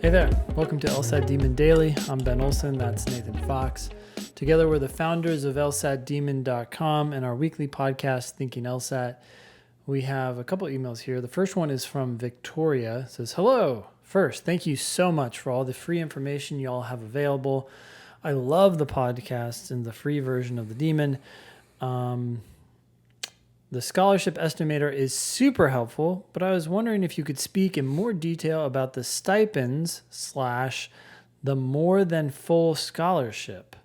Hey there, welcome to LSAT Demon Daily. I'm Ben Olson, that's Nathan Fox. Together we're the founders of LSATdemon.com and our weekly podcast, Thinking LSAT. We have a couple emails here. The first one is from Victoria. It says, hello. First, thank you so much for all the free information you all have available. I love the podcast and the free version of the Demon. The scholarship estimator is super helpful, but I was wondering if you could speak in more detail about the stipends / the more than full scholarship.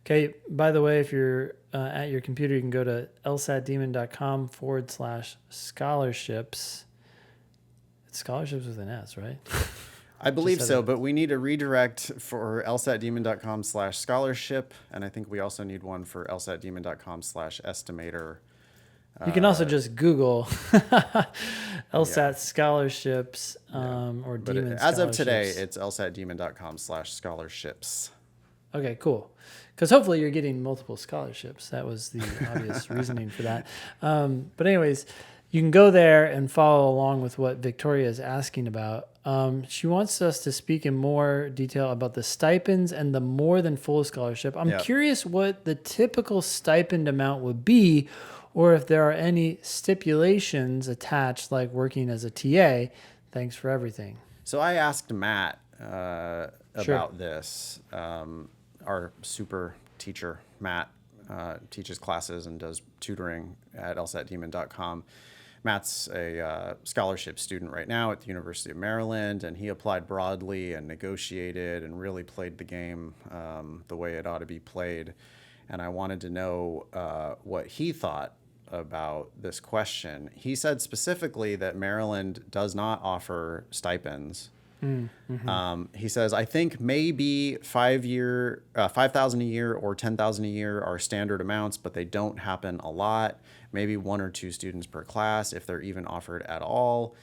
Okay, by the way, if you're at your computer, you can go to lsatdemon.com /scholarships. It's scholarships with an S, right? I believe so, but we need a redirect for lsatdemon.com /scholarship, and I think we also need one for lsatdemon.com /estimator. You can also just Google LSAT scholarships or but Demon as scholarships. of today, it's lsatdemon.com /scholarships. Okay, cool. Because hopefully you're getting multiple scholarships. That was the obvious reasoning for that. But anyways, you can go there and follow along with what Victoria is asking about. She wants us to speak in more detail about the stipends and the more than full scholarship. I'm curious what the typical stipend amount would be, or if there are any stipulations attached, like working as a TA. Thanks for everything. So I asked Matt about this. Our super teacher, Matt, teaches classes and does tutoring at lsatdemon.com. Matt's a scholarship student right now at the University of Maryland, and he applied broadly and negotiated and really played the game the way it ought to be played. And I wanted to know what he thought about this question. He said specifically that Maryland does not offer stipends. He says, I think maybe $5,000 a year or $10,000 a year are standard amounts, but they don't happen a lot. Maybe 1 or 2 students per class, if they're even offered at all,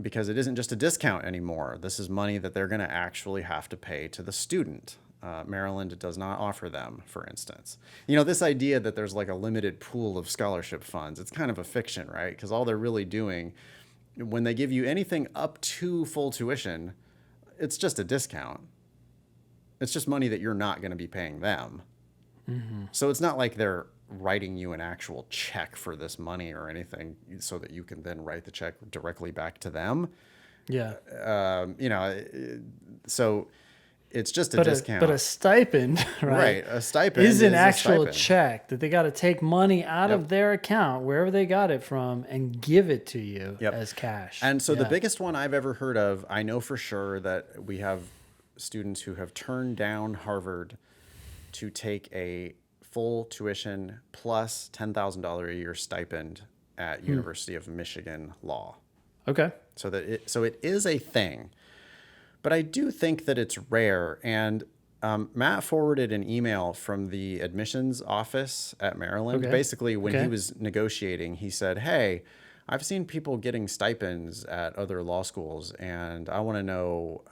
because it isn't just a discount anymore. This is money that they're going to actually have to pay to the student. Maryland does not offer them, for instance. You know, this idea that there's like a limited pool of scholarship funds, it's kind of a fiction, right? Because all they're really doing, when they give you anything up to full tuition, it's just a discount. It's just money that you're not going to be paying them. So it's not like they're writing you an actual check for this money or anything so that you can then write the check directly back to them. So it's just a discount. But a stipend, right? Right. A stipend is an actual stipend. check that they got to take money out of their account, wherever they got it from, and give it to you as cash. And so the biggest one I've ever heard of, I know for sure that we have students who have turned down Harvard to take a full tuition plus $10,000 a year stipend at University of Michigan Law. Okay. So it is a thing. But I do think that it's rare. And Matt forwarded an email from the admissions office at Maryland. Okay. Basically, when he was negotiating, he said, hey, I've seen people getting stipends at other law schools, and I want to know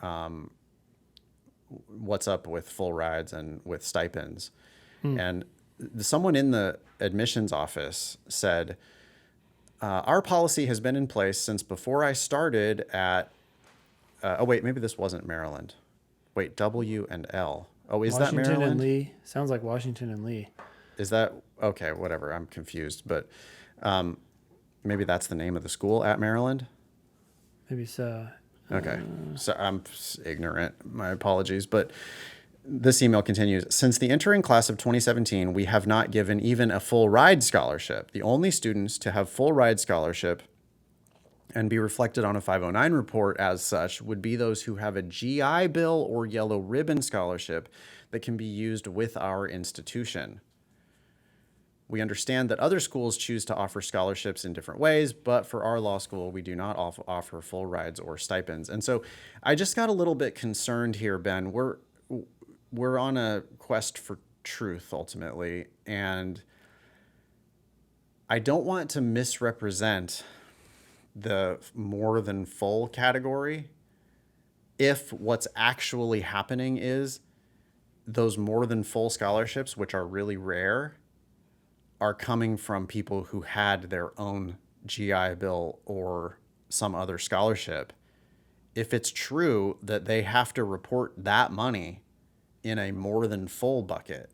what's up with full rides and with stipends. And someone in the admissions office said, our policy has been in place since before I started at maybe this wasn't Maryland. Wait, W and L. Oh, is Washington that Maryland? And Lee. Sounds like Washington and Lee. Is that okay? Whatever. I'm confused, but maybe that's the name of the school at Maryland. Maybe so. Okay, so I'm ignorant. My apologies, but this email continues. Since the entering class of 2017, we have not given even a full ride scholarship. The only students to have full ride scholarship and be reflected on a 509 report as such would be those who have a GI Bill or Yellow Ribbon scholarship that can be used with our institution. We understand that other schools choose to offer scholarships in different ways, but for our law school, we do not offer full rides or stipends. And so I just got a little bit concerned here, Ben. We're on a quest for truth ultimately, and I don't want to misrepresent the more than full category if what's actually happening is those more than full scholarships, which are really rare, are coming from people who had their own GI Bill or some other scholarship if it's true that they have to report that money in a more than full bucket,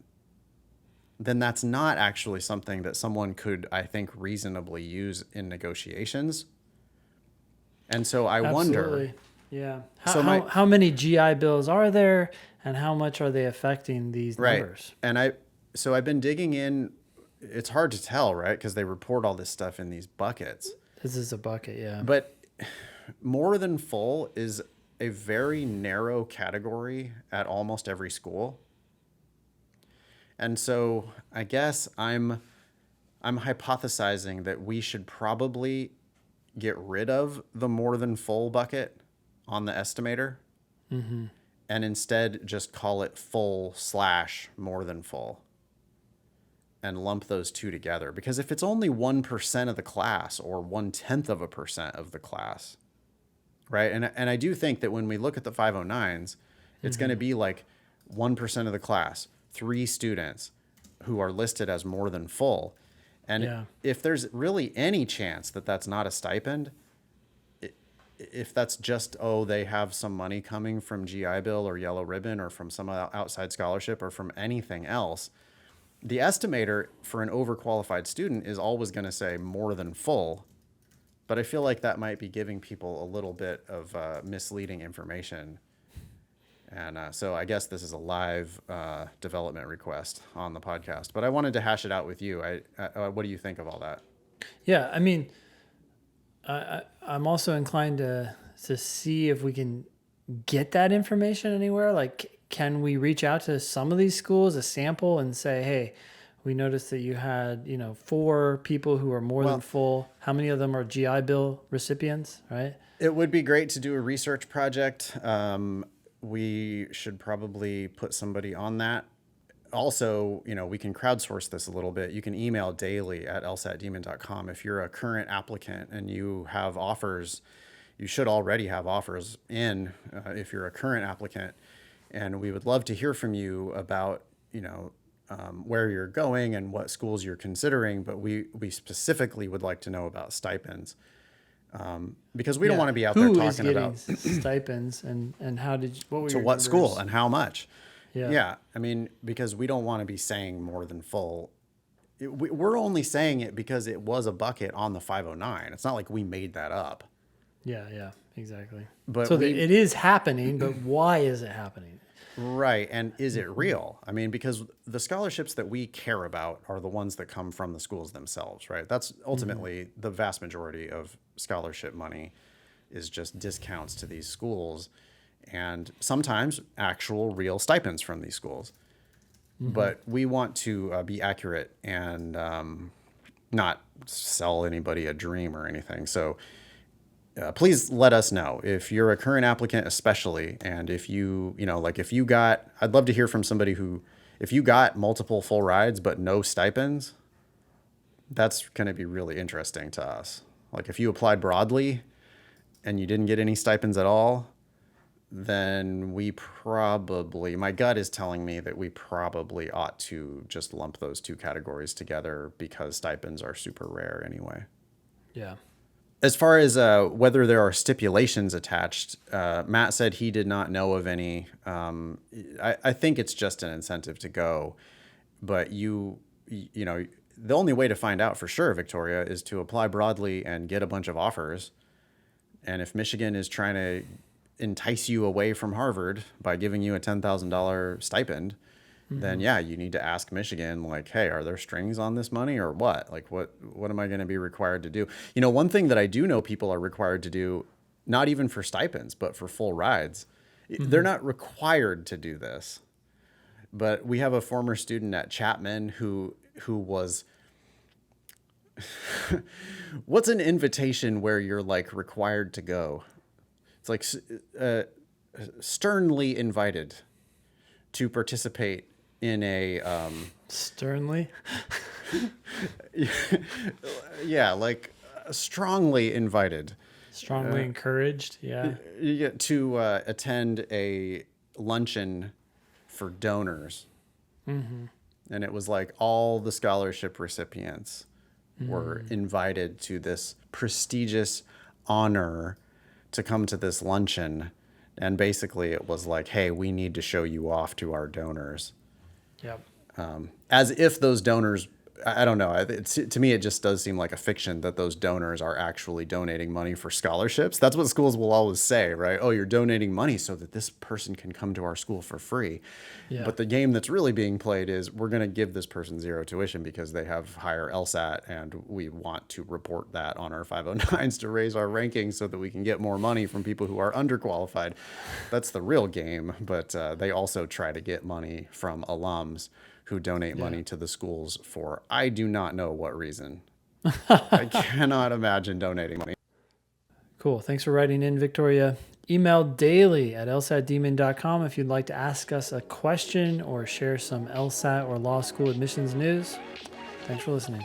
then that's not actually something that someone could, I think, reasonably use in negotiations. And so I Absolutely. wonder. Yeah. How many GI Bills are there, and how much are they affecting these Right. numbers? And I've been digging in. It's hard to tell, right? Because they report all this stuff in these buckets. This is a bucket, yeah. But more than full is a very narrow category at almost every school. And so I guess I'm hypothesizing that we should probably get rid of the more than full bucket on the estimator, and instead just call it full / more than full, and lump those two together. Because if it's only 1% of the class or 0.1% of the class, right? And I do think that when we look at the 509s, it's going to be like 1% of the class, 3 students who are listed as more than full. And if there's really any chance that that's not a stipend, if that's just, they have some money coming from GI Bill or Yellow Ribbon or from some outside scholarship or from anything else, the estimator for an overqualified student is always going to say more than full. But I feel like that might be giving people a little bit of misleading information. And so I guess this is a live development request on the podcast. But I wanted to hash it out with you. What do you think of all that? Yeah, I mean, I'm also inclined to see if we can get that information anywhere. Like, can we reach out to some of these schools, a sample, and say, hey, we noticed that you had, 4 people who are more than full. How many of them are GI Bill recipients, right? It would be great to do a research project. We should probably put somebody on that. Also, we can crowdsource this a little bit. You can email daily@lsatdemon.com. If you're a current applicant and you have offers, you should already have offers in if you're a current applicant. And we would love to hear from you about, where you're going and what schools you're considering. But we specifically would like to know about stipends. Because we don't want to be out there talking about stipends and what were to your what numbers? school and how much. Yeah. I mean, because we don't want to be saying more than full. We're only saying it because it was a bucket on the 509. It's not like we made that up. Yeah, exactly. But so it is happening, but why is it happening? Right. And is it real? I mean, because the scholarships that we care about are the ones that come from the schools themselves, right? That's ultimately the vast majority of scholarship money is just discounts to these schools and sometimes actual real stipends from these schools. But we want to be accurate and not sell anybody a dream or anything. So please let us know if you're a current applicant, especially, and if I'd love to hear from somebody who, if you got multiple full rides but no stipends, that's going to be really interesting to us. Like if you applied broadly and you didn't get any stipends at all, then my gut is telling me that we probably ought to just lump those two categories together because stipends are super rare anyway. Yeah. As far as whether there are stipulations attached, Matt said he did not know of any. I think it's just an incentive to go, but the only way to find out for sure, Victoria, is to apply broadly and get a bunch of offers. And if Michigan is trying to entice you away from Harvard by giving you a $10,000 stipend, then you need to ask Michigan, like, hey, are there strings on this money or what? Like, what am I going to be required to do? One thing that I do know people are required to do, not even for stipends, but for full rides, they're not required to do this. But we have a former student at Chapman who was, what's an invitation where you're like required to go? It's like sternly invited to participate in a sternly like strongly invited, strongly encouraged to attend a luncheon for donors. And it was like all the scholarship recipients were invited to this prestigious honor to come to this luncheon. And basically it was like, hey, we need to show you off to our donors. Yep. As if those donors, I don't know. To me, it just does seem like a fiction that those donors are actually donating money for scholarships. That's what schools will always say, right? Oh, you're donating money so that this person can come to our school for free. Yeah. But the game that's really being played is we're going to give this person zero tuition because they have higher LSAT, and we want to report that on our 509s to raise our rankings so that we can get more money from people who are underqualified. That's the real game. But they also try to get money from alums who donate money to the schools for I do not know what reason. I cannot imagine donating money. Cool. Thanks for writing in, Victoria. Email daily@lsatdemon.com if you'd like to ask us a question or share some LSAT or law school admissions news. Thanks for listening.